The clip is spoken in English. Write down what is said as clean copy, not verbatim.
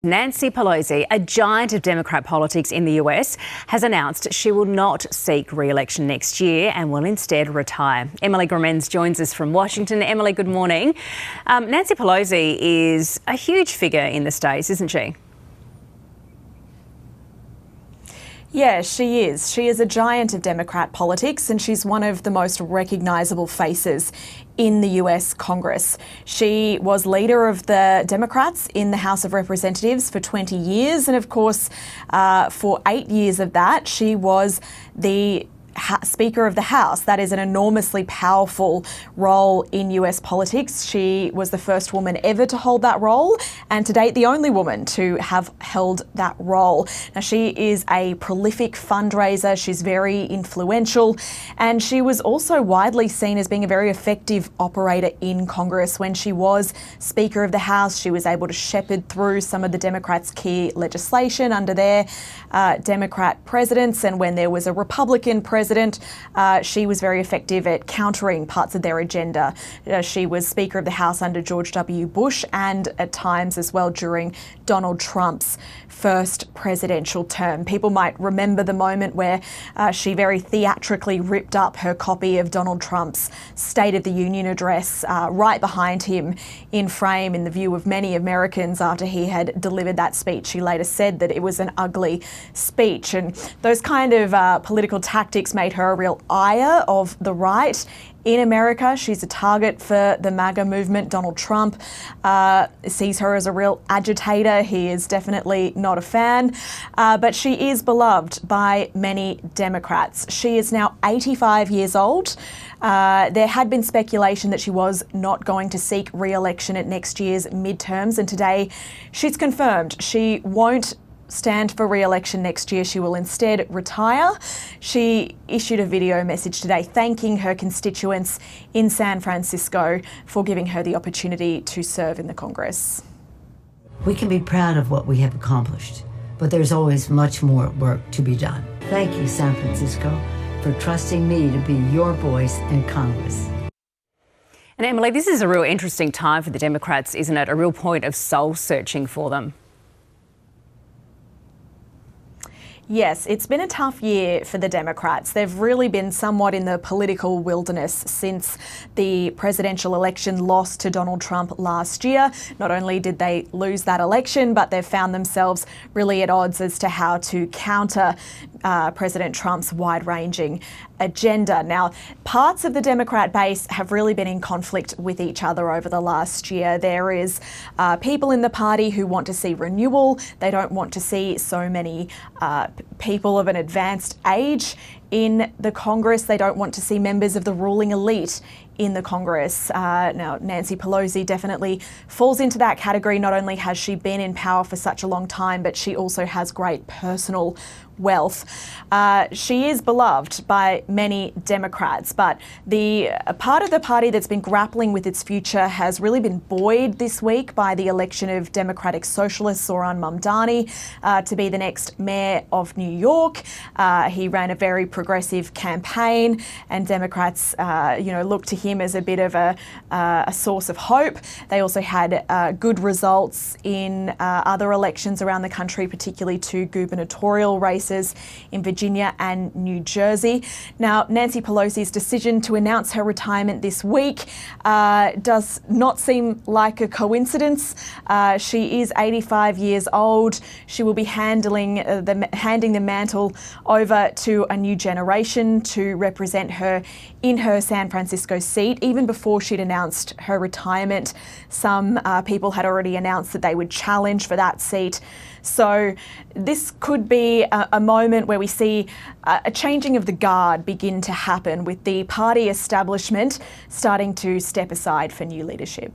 Nancy Pelosi, a giant of Democrat politics in the US, has announced she will not seek re-election next year and will instead retire. Emily Grimenz joins us from Washington. Emily, good morning. Nancy Pelosi is a huge figure in the States, isn't she? Yeah, she is. She is a giant of Democrat politics, and she's one of the most recognisable faces in the US Congress. She was leader of the Democrats in the House of Representatives for 20 years, and of course, for 8 years of that, she was the Speaker of the House. That is an enormously powerful role in US politics. She was the first woman ever to hold that role, and to date the only woman to have held that role. Now, she is a prolific fundraiser, she's very influential, and she was also widely seen as being a very effective operator in Congress. When she was Speaker of the House, she was able to shepherd through some of the Democrats' key legislation under their Democrat presidents, and when there was a Republican president, she was very effective at countering parts of their agenda. She was Speaker of the House under George W. Bush and at times as well during Donald Trump's first presidential term. People might remember the moment where she very theatrically ripped up her copy of Donald Trump's State of the Union address right behind him in frame in the view of many Americans after he had delivered that speech. She later said that it was an ugly speech, and those kind of political tactics made her a real ire of the right in America. She's a target for the MAGA movement. Donald Trump sees her as a real agitator. He is definitely not a fan, but she is beloved by many Democrats. She is now 85 years old. There had been speculation that she was not going to seek re-election at next year's midterms, and today she's confirmed she won't stand for re-election next year. She will instead retire. She issued a video message today thanking her constituents in San Francisco for giving her the opportunity to serve in the Congress. We can be proud of what we have accomplished, but there's always much more work to be done. Thank you, San Francisco, for trusting me to be your voice in Congress. And Emily, this is a real interesting time for the Democrats, isn't it? A real point of soul searching for them. Yes, it's been a tough year for the Democrats. They've really been somewhat in the political wilderness since the presidential election loss to Donald Trump last year. Not only did they lose that election, but they've found themselves really at odds as to how to counter President Trump's wide-ranging agenda. Now, parts of the Democrat base have really been in conflict with each other over the last year. There is people in the party who want to see renewal. They don't want to see so many people of an advanced age in the Congress. They don't want to see members of the ruling elite in the Congress. Now, Nancy Pelosi definitely falls into that category. Not only has she been in power for such a long time, but she also has great personal wealth. She is beloved by many Democrats, but the part of the party that's been grappling with its future has really been buoyed this week by the election of Democratic Socialist Zohran Mamdani to be the next mayor of New York. He ran a very progressive campaign, and Democrats, look to him as a bit of a source of hope. They also had good results in other elections around the country, particularly two gubernatorial races in Virginia and New Jersey. Now, Nancy Pelosi's decision to announce her retirement this week does not seem like a coincidence. She is 85 years old. She will be handing the mantle over to a new generation to represent her in her San Francisco seat. Even before she'd announced her retirement, some people had already announced that they would challenge for that seat. So this could be a moment where we see a changing of the guard begin to happen, with the party establishment starting to step aside for new leadership.